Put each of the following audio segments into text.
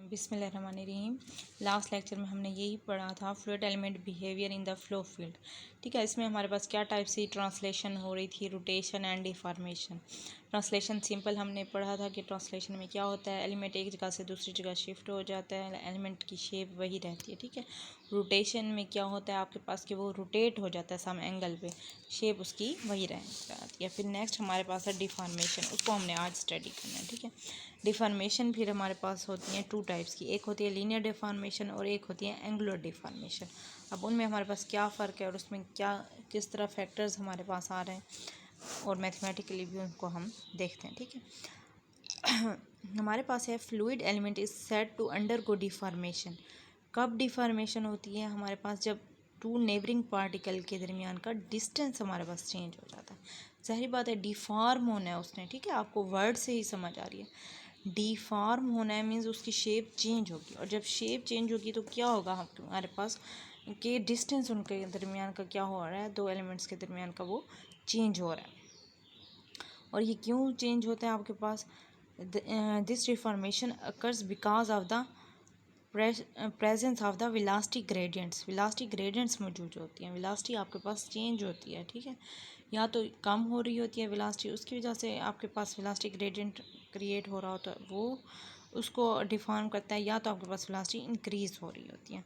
बिस्मिल्लाहिर्रहमानिर्रहीम। Last lecture में हमने यही पढ़ा था fluid element behaviour in the flow field. ठीक है, इसमें हमारे पास क्या टाइप से ट्रांसलेशन हो रही थी, rotation and deformation. Translation simple हमने पढ़ा था कि ट्रांसलेशन में क्या होता है, एलिमेंट एक जगह से दूसरी जगह शिफ्ट हो जाता है, एलिमेंट की शेप वही रहती है। ठीक है, रोटेशन में क्या होता है आपके पास कि वो रोटेट हो जाता है सम एंगल पे, शेप उसकी वही रह जाती है। फिर नेक्स्ट हमारे पास है डिफॉर्मेशन, उसको हमने आज स्टडी करना है। ठीक है, डिफॉर्मेशन फिर हमारे पास होती हैं टू टाइप्स की, एक होती है लीनियर डिफॉर्मेशन और एक होती है एंगुलर डिफॉर्मेशन। अब उनमें हमारे पास क्या फ़र्क है और उसमें क्या किस तरह फैक्टर्स हमारे पास आ रहे हैं और मैथमेटिकली भी उनको हम देखते हैं। ठीक है, हमारे पास है fluid element is said to undergo deformation. कब डिफॉर्मेशन होती है हमारे पास, जब टू नेबरिंग पार्टिकल के दरमियान का डिस्टेंस हमारे पास चेंज हो जाता है। ज़ाहिर बात है डिफॉर्म होना है उसने। ठीक है, आपको वर्ड से ही समझ आ रही है। डिफॉर्म होना है मीन्स उसकी शेप चेंज होगी, और जब शेप चेंज होगी तो क्या होगा हमारे पास कि डिस्टेंस उनके दरमियान का क्या हो रहा है, दो एलिमेंट्स के दरमियान का वो चेंज हो रहा है। और ये क्यों चेंज होता है आपके पास, this deformation occurs because of the presence of the velocity gradients. Velocity gradients मौजूद होती हैं, वेलोसिटी आपके पास चेंज होती है। ठीक है, या तो कम हो रही होती है वेलोसिटी, उसकी वजह से आपके पास वेलोसिटी ग्रेडियंट क्रिएट हो रहा होता है, वो उसको डिफॉर्म करता है, या तो आपके पास वेलोसिटी इंक्रीज़ हो रही होती है।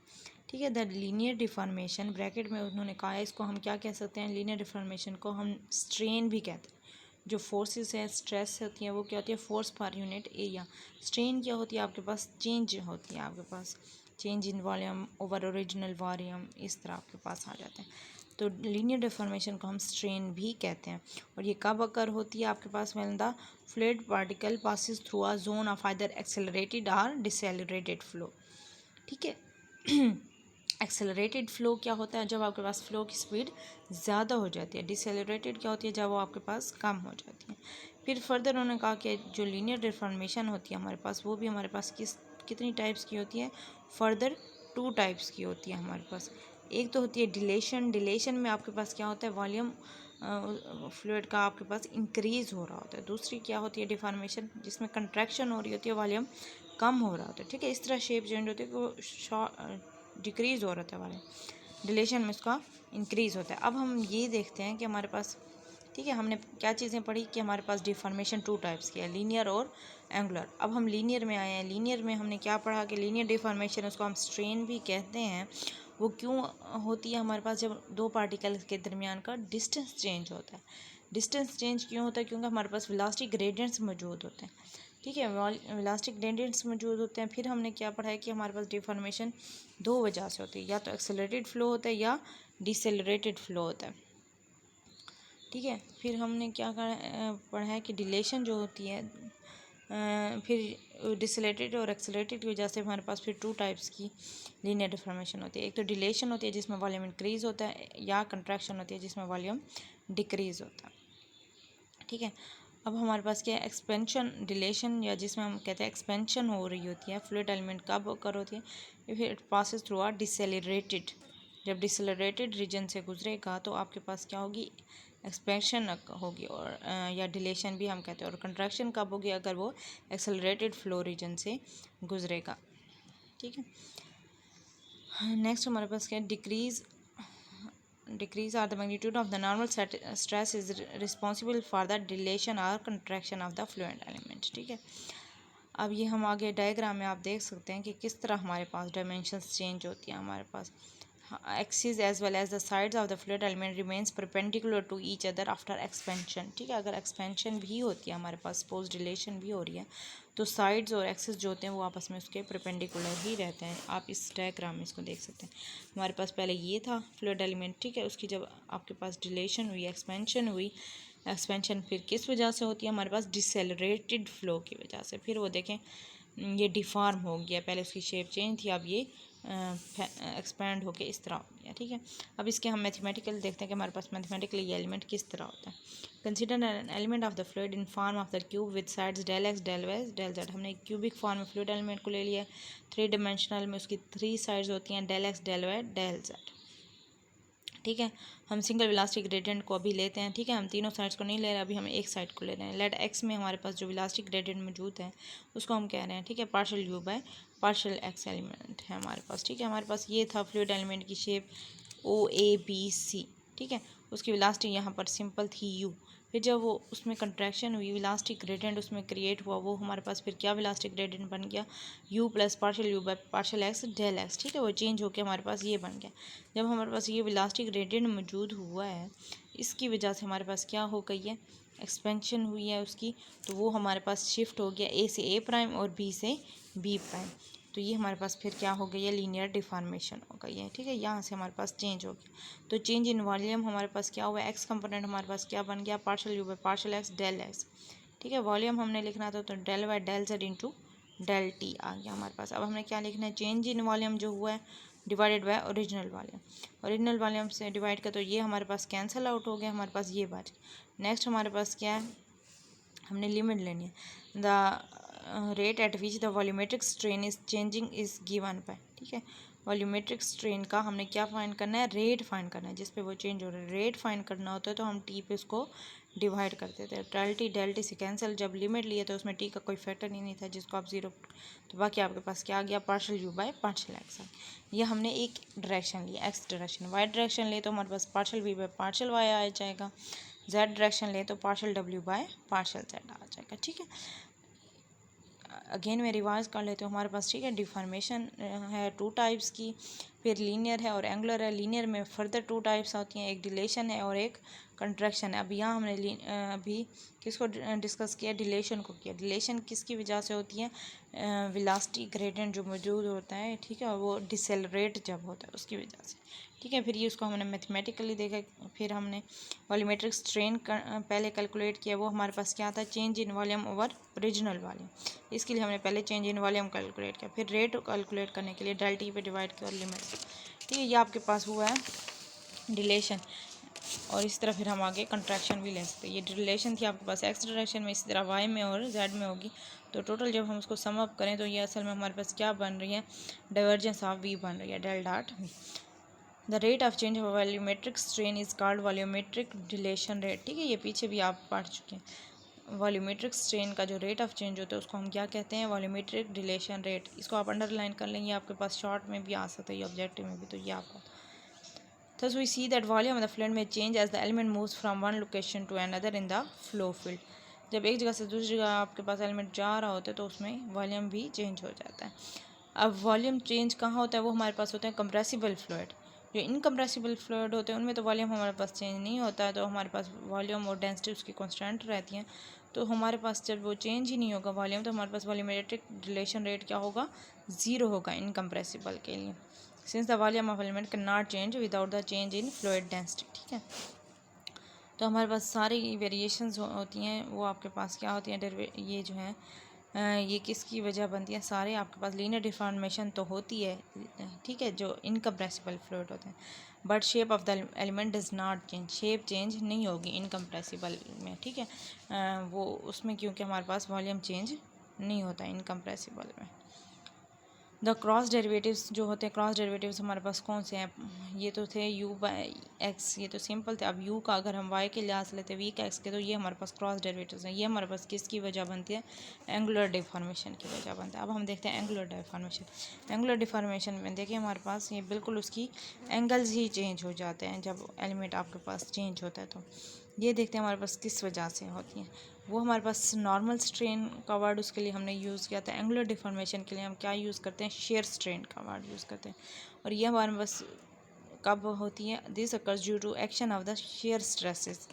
ठीक है, द लीनियर डिफॉर्मेशन ब्रैकेट में उन्होंने कहा है, इसको हम क्या कह सकते हैं, लीनियर डिफॉर्मेशन को हम स्ट्रेन भी कहते हैं। जो फोर्सेस है, स्ट्रेस होती हैं, वो क्या होती है, force per unit area. Strain क्या होती है आपके पास, चेंज होती है आपके पास, change in volume over original volume, इस तरह आपके पास आ जाते हैं। तो लीनियर डिफॉर्मेशन को हम स्ट्रेन भी कहते हैं। और ये कब अकर होती है आपके पास, when the fluid particle passes through a zone of either accelerated or decelerated flow. ठीक है, एक्सेलरेटेड फ़्लो क्या होता है, जब आपके पास फ़्लो की स्पीड ज़्यादा हो जाती है। डिसेलरेटेड क्या होती है, जब वो आपके पास कम हो जाती है। फिर फर्दर उन्होंने कहा कि जो लीनियर डिफॉर्मेशन होती है हमारे पास, वो भी हमारे पास कितनी टाइप्स की होती है, फर्दर टू टाइप्स की होती है हमारे पास। एक तो होती है डिलेशन। डिलेशन में आपके पास क्या होता है, वॉल्यूम फ्लूइड का आपके पास इंक्रीज़ हो रहा होता है। दूसरी क्या होती है डिफॉर्मेशन, जिसमें कंट्रैक्शन हो रही होती है, वॉल्यूम कम हो रहा होता है। ठीक है, इस तरह शेप चेंज होती है कि वो डिक्रीज़ हो रहा था वाले, डिलेशन में उसका इंक्रीज़ होता है। अब हम ये देखते हैं कि हमारे पास, ठीक है, हमने क्या चीज़ें पढ़ी कि हमारे पास डिफॉर्मेशन टू टाइप्स की है, लीनियर और एंगुलर। अब हम लीनियर में आए हैं। लीनियर में हमने क्या पढ़ा कि लीनियर डिफॉर्मेशन, उसको हम स्ट्रेन भी कहते हैं। वो क्यों होती है हमारे पास, जब दो पार्टिकल के दरमियान का डिस्टेंस चेंज होता है। डिस्टेंस चेंज क्यों होता है, क्योंकि हमारे पास वेलोसिटी ग्रेडियंट्स मौजूद होते हैं। ठीक है, वेलोसिटी ग्रेडियंट्स मौजूद होते हैं। फिर हमने क्या पढ़ा है कि हमारे पास डिफॉर्मेशन दो वजह से होती है, या तो एक्सेलरेटेड फ्लो होता है या डिसेलरेटेड फ्लो होता है। ठीक है, फिर हमने क्या पढ़ा है कि डिलेशन जो होती है, फिर डिसेलरेटेड और एक्सेलरेटेड की वजह से हमारे पास फिर टू टाइप्स की लीनियर डिफॉर्मेशन होती है। एक तो डिलेशन होती है जिसमें वॉल्यूम इंक्रीज़ होता है, या कंट्रैक्शन होती है जिसमें वॉल्यूम डिक्रीज़ होता है। ठीक है, अब हमारे पास क्या है, एक्सपेंशन डिलेशन, या जिसमें हम कहते हैं एक्सपेंशन हो रही होती है फ्लूइड एलिमेंट, कब ओकर होती है, फिर इट पासिस थ्रू आ डिसेलरेटेड। जब डिसेलरेटेड रीजन से गुजरेगा तो आपके पास क्या होगी, एक्सपेंशन होगी, और या डिलेशन भी हम कहते हैं। और कंट्रैक्शन कब होगी, अगर वो एक्सेलरेटेड फ्लो रीजन से गुजरेगा। ठीक है, नेक्स्ट हमारे पास क्या है, decrease or the magnitude of the normal stress is responsible for the dilation or contraction of the fluid element। ठीक है, अब ये हम आगे डायग्राम में आप देख सकते हैं कि किस तरह हमारे पास डायमेंशंस चेंज होती हैं। हमारे पास axis as well as the sides of the fluid element remains perpendicular to each other after expansion. ठीक है, अगर एक्सपेंशन भी होती है हमारे पास, सपोज डिलेशन भी हो रही है, तो साइड्स और एक्सिस जो होते हैं वो आपस में उसके परपेंडिकुलर ही रहते हैं। आप इस डायग्राम में इसको देख सकते हैं। हमारे पास पहले ये था फ्लूइड एलिमेंट। ठीक है, उसकी जब आपके पास डिलेशन हुई, एक्सपेंशन हुई, एक्सपेंशन फिर किस वजह से होती है हमारे पास, डिसेलरेटेड फ्लो की वजह से। फिर वो देखें ये डिफॉर्म हो गया, पहले उसकी शेप चेंज थी, अब ये एक्सपैंड होके इस तरह हो गया। ठीक है, अब इसके हम मैथमेटिकल देखते हैं कि हमारे पास मैथमेटिकली ये एलिमेंट किस तरह होता है। Consider an element of the fluid in form of the cube with sides del x del y del z. हमने एक क्यूबिक फॉर्म में फ्लूइड एलिमेंट को ले लिया, थ्री डिमेंशनल में उसकी थ्री साइड्स होती हैं, del x del y del z. ठीक है। हम सिंगल वेलोसिटी ग्रेडियंट को अभी लेते हैं, ठीक है। हम तीनों साइड्स को नहीं ले रहे, अभी हम एक साइड को ले रहे हैं। लेट एक्स में हमारे पास जो वेलोसिटी ग्रेडियंट मौजूद है उसको हम कह रहे हैं, ठीक है, partial u by partial x element है हमारे पास, ठीक है। हमारे पास ये था फ्लूइड एलिमेंट की शेप OABC, ठीक है। उसकी वेलोसिटी यहाँ पर सिंपल थी u। फिर जब वो उसमें कंट्रैक्शन हुई, वेलोसिटी ग्रेडियंट उसमें क्रिएट हुआ, वो हमारे पास फिर क्या वेलोसिटी ग्रेडियंट बन गया, u plus partial u by partial x del x, ठीक है। वो चेंज होकर हमारे पास ये बन गया। जब हमारे पास ये वेलोसिटी ग्रेडियंट मौजूद हुआ है, इसकी वजह से हमारे पास क्या हो गई है, एक्सपेंशन हुई है उसकी, तो वो हमारे पास शिफ्ट हो गया A से A प्राइम और B से B प्राइम। तो ये हमारे पास फिर क्या हो गई है, लीनियर डिफॉर्मेशन हो गई है, ठीक है। यहाँ से हमारे पास चेंज हो गया। तो चेंज इन वॉल्यूम हमारे पास क्या हुआ, एक्स कंपोनेंट हमारे पास क्या बन गया, partial u by partial x del x, ठीक है। वॉल्यूम हमने लिखना था तो del by del z into del t आ गया हमारे पास। अब हमने क्या लिखना है, चेंज इन वॉल्यूम जो हुआ है divided by original volume. Original volume से डिवाइड कर तो ये हमारे पास कैंसिल आउट हो गया, हमारे पास ये बच। नेक्स्ट हमारे पास क्या है, हमने लिमिट लेनी है। The rate at which the volumetric strain is changing is given by, ठीक है। वॉल्यूमेट्रिक स्ट्रेन का हमने क्या फाइंड करना है, रेट फाइंड करना है जिस पे वो चेंज हो रहा है। रेट फाइंड करना होता है तो हम टी पे उसको डिवाइड कर देते हैं। डेल टी से कैंसिल, जब लिमिट लिए तो उसमें टी का कोई फैक्टर ही नहीं था जिसको आप जीरो, तो बाकी आपके पास क्या आ गया, partial u by partial x. ये हमने एक डायरेक्शन लिया एक्स डायरेक्शन। वाई डायरेक्शन ले तो हमारे पास partial v by partial y आ जाएगा। जेड डायरेक्शन ले तो पार्शियल डब्ल्यू बाय पार्शियल जेड आ जाएगा, ठीक है। अगेन मैं रिवाइज कर लेती हूँ हमारे पास, ठीक है। डिफॉर्मेशन है टू टाइप्स की, फिर लीनियर है और एंगुलर है। लीनियर में फर्दर टू टाइप्स होती हैं, एक डिलेशन है और एक कंट्रैक्शन है। अब यहाँ हमने अभी किसको डिस्कस किया, डिलेशन को किया। डिलेशन किसकी वजह से होती है, वेलोसिटी ग्रेडियंट जो मौजूद होता है, ठीक है, वो डिसेलरेट जब होता है उसकी वजह से, ठीक है। फिर ये उसको हमने मैथमेटिकली देखा। फिर हमने वॉल्यूमेट्रिक स्ट्रेन पहले कैलकुलेट किया, वो हमारे पास क्या था, change in volume over original volume. इसके लिए हमने पहले चेंज इन वॉल्यूम कैलकुलेट किया, फिर रेट कैलकुलेट करने के लिए डेल टी पे डिवाइड किया और लिमिट, ठीक है। ये आपके पास हुआ है डिलेशन। और इस तरह फिर हम आगे कंट्रैक्शन भी ले सकते हैं। ये डिलेशन थी आपके पास एक्स डायरेक्शन में, इसी तरह वाई में और जेड में होगी। तो टोटल जब हम उसको सम अप करें तो ये असल में हमारे पास क्या बन रही है, डाइवर्जेंस ऑफ वी बन रही है, del dot v. The rate of change of volumetric strain is called volumetric dilation rate, ठीक है। ये पीछे भी आप पढ़ चुके हैं। वॉल्यूमेट्रिक स्ट्रेन का जो रेट ऑफ चेंज होता है उसको हम क्या कहते हैं, वॉल्यूमेट्रिक डिलेशन रेट। इसको आप अंडरलाइन कर लेंगे, आपके पास शॉर्ट में भी आ सकता है, ये ऑब्जेक्टिव में भी, तो ये आपको। Thus we see that volume of the fluid may change as the element moves from one location to another in the flow field. जब एक जगह से दूसरी जगह आपके पास एलिमेंट जा रहा होता है तो उसमें वॉल्यूम भी चेंज हो जाता है। अब वॉल्यूम चेंज कहाँ होता है, वो हमारे पास होते हैं कंप्रेसिबल फ्लूइड। जो इनकम्प्रेसिबल फ्लूइड होते हैं उनमें तो वॉल्यूम हमारे पास चेंज नहीं होता है, तो हमारे पास वॉल्यूम और डेंसिटी उसकी कॉन्स्टेंट रहती हैं। तो हमारे पास जब वो चेंज ही नहीं होगा वॉल्यूम, तो हमारे पास वॉल्यूमेट्रिक डिलेशन रेट क्या होगा, ज़ीरो होगा इनकम्प्रेसिबल के लिए, since the volume of element can not change without the change in fluid density, ठीक है। तो हमारे पास सारी वेरिएशंस होती हैं, वो आपके पास क्या होती हैं, ये जो है ये किसकी वजह बनती है, सारे आपके पास लीनियर डिफॉर्मेशन तो होती है, ठीक है, जो इनकम्प्रेसिबल फ्लूइड होते हैं। But shape of the element does not change, shape change नहीं होगी इनकम्प्रेसिबल में, ठीक है। वो उसमें क्योंकि हमारे पास वॉल्यूम चेंज नहीं होता इनकम्प्रेसिबल में। द क्रॉस डेरिवेटिव्स जो होते हैं, क्रॉस डेरिवेटिव्स हमारे पास कौन से हैं, ये तो थे u बाय एक्स, ये तो सिंपल थे। अब u का अगर हम y के लिहाज लेते v का x के, तो ये हमारे पास क्रॉस डेरिवेटिव्स हैं। ये हमारे पास किसकी वजह बनती है, एंगुलर डिफॉर्मेशन की वजह बनता है। अब हम देखते हैं एंगुलर डिफॉर्मेशन। एंगुलर डिफॉर्मेशन में देखिए हमारे पास ये बिल्कुल उसकी एंगल्स ही चेंज हो जाते हैं जब एलिमेंट आपके पास चेंज होता है। तो ये देखते हैं हमारे पास किस वजह से होती हैं। वो हमारे पास नॉर्मल स्ट्रेन का वर्ड उसके लिए हमने यूज़ किया था। एंगुलर डिफॉर्मेशन के लिए हम क्या यूज़ करते हैं, शेयर स्ट्रेन का वर्ड यूज़ करते हैं। और ये हमारे पास कब होती है, this occurs due to action of the shear stresses,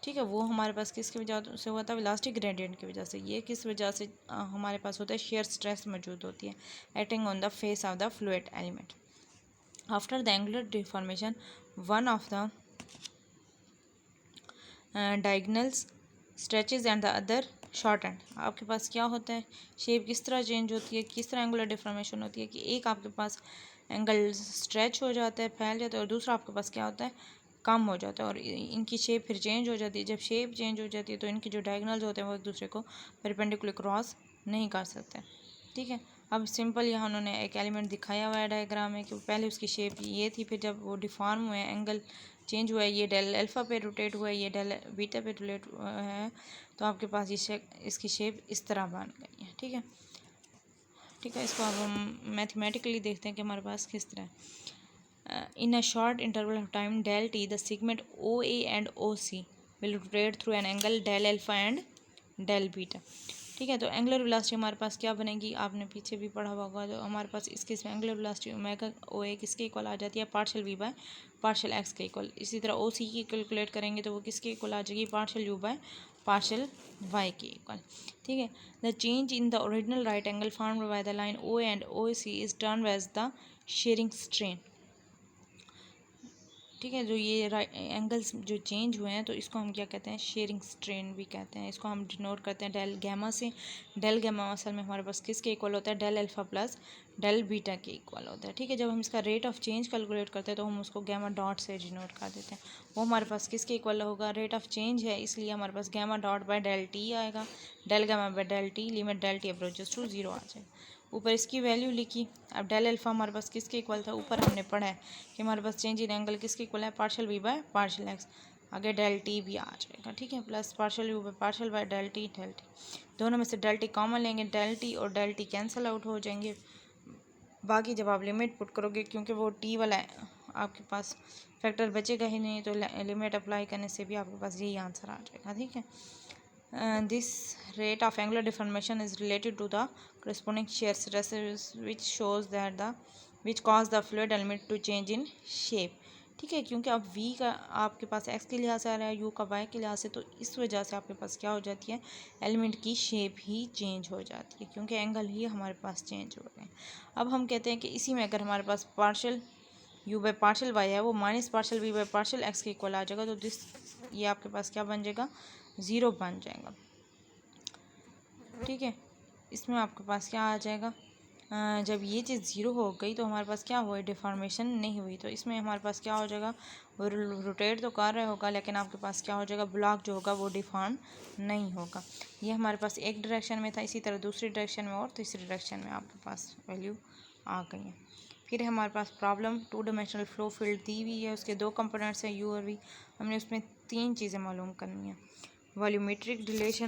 ठीक है। वो हमारे पास किसकी वजह से हुआ था, वेलोसिटी ग्रेडियंट की वजह से। ये किस वजह से हमारे पास होता है, शेयर स्ट्रेस मौजूद होती है acting on the face of the fluid element. After the angular deformation one of the diagonals stretches and the other short and. आपके पास क्या होता है, शेप किस तरह चेंज होती है, किस तरह एंगुलर डिफॉर्मेशन होती है कि एक आपके पास एंगल स्ट्रेच हो जाता है, फैल जाता है, और दूसरा आपके पास क्या होता है, कम हो जाता है, और इनकी शेप फिर चेंज हो जाती है। जब शेप चेंज हो जाती है तो इनके जो डायगोनल्स होते हैं वो एक दूसरे को परपेंडिकुलर क्रॉस नहीं कर सकते, ठीक है। अब सिंपल यहाँ उन्होंने एक एलिमेंट दिखाया हुआ है डायग्राम में कि पहले उसकी शेप ये थी, फिर जब वो डिफॉर्म हुए एंगल चेंज हुआ है, ये डेल अल्फ़ा पे रोटेट हुआ है, ये डेल बीटा पे रोटेट हुआ है, तो आपके पास ये इसकी शेप इस तरह बन गई है। ठीक है, ठीक है। इसको अब हम मैथमेटिकली देखते हैं कि हमारे पास किस तरह in a short interval of time del t the segment OA and OC will rotate through an angle del alpha and del beta। ठीक है, तो एंगुलर वेलोसिटी हमारे पास क्या बनेगी, आपने पीछे भी पढ़ा होगा। तो हमारे पास इस केस में एंगुलर वेलोसिटी ओमेगा OA किसके इक्वल आ जाती है, partial v by partial x के इक्वल। इसी तरह OC की कैलकुलेट करेंगे तो वो किसके इक्वल आ जाएगी, partial u by partial y के इक्वल। ठीक है, the change in the original right angle formed by the line OA and OC is termed as the shearing strain. ठीक है, जो ये एंगल्स जो चेंज हुए हैं तो इसको हम क्या कहते हैं, शेयरिंग स्ट्रेन भी कहते हैं। इसको हम डिनोट करते हैं डेल गैमा से। डेल गैमा असल में हमारे पास किसके इक्वल होता है, del alpha plus del beta के इक्वल होता है। ठीक है, जब हम इसका रेट ऑफ चेंज कैलकुलेट करते हैं तो हम उसको गैमा डॉट से डिनोट कर देते हैं। वो हमारे पास किसके इक्वल होगा, रेट ऑफ चेंज है, इसलिए हमारे पास gamma dot by del t आएगा। Del gamma by del t, limit del t approaches to 0 आ जाएगा। ऊपर इसकी वैल्यू लिखी। अब डेल अल्फ़ा हमारे पास किसके इक्वल था, ऊपर हमने पढ़ा है कि हमारे पास चेंज इन एंगल किसके इक्वल है, partial v by partial x। आगे डेल टी भी आ जाएगा। ठीक है, plus partial u by partial by del t दोनों में से डेल टी कॉमन लेंगे, डेल टी और डेल टी कैंसिल आउट हो जाएंगे। बाकी जब आप लिमिट पुट करोगे, क्योंकि वो टी वाला है आपके पास फैक्टर बचेगा ही नहीं, तो लिमिट अप्लाई करने से भी आपके पास यही आंसर आ जाएगा। ठीक है, this rate of angular deformation is related to the corresponding shear stresses which shows that which cause the fluid element to change in shape। ठीक है, क्योंकि अब v का आपके पास x के लिहाज से आ रहा है, u का y के लिहाज से, तो इस वजह से आपके पास क्या हो जाती है, एलिमेंट की शेप ही चेंज हो जाती है, क्योंकि एंगल ही हमारे पास चेंज हो रहे हैं। अब हम कहते हैं कि इसी में अगर हमारे पास partial u by partial y है, वो minus partial v by partial x के इक्वल आ जाएगा, तो ये आपके पास क्या बन जाएगा, 0 बन जाएगा। ठीक है, इसमें आपके पास क्या आ जाएगा, जब ये चीज़ 0 हो गई तो हमारे पास क्या हुआ, डिफॉर्मेशन नहीं हुई। तो इसमें हमारे पास क्या हो जाएगा, वो रोटेट तो कर रहा होगा, लेकिन आपके पास क्या हो जाएगा, ब्लॉक जो होगा वो डिफॉर्म नहीं होगा। ये हमारे पास एक डायरेक्शन में था, इसी तरह दूसरी डायरेक्शन में और तीसरी डायरेक्शन में आपके पास वैल्यू आ गई है। फिर हमारे पास प्रॉब्लम 2 डायमेंशनल फ्लो फील्ड दी हुई है, उसके 2 कंपोनेंट्स हैं u और v। हमने उसमें 3 चीज़ें मालूम करनी है, वॉल्यूमेट्रिक रिलेशन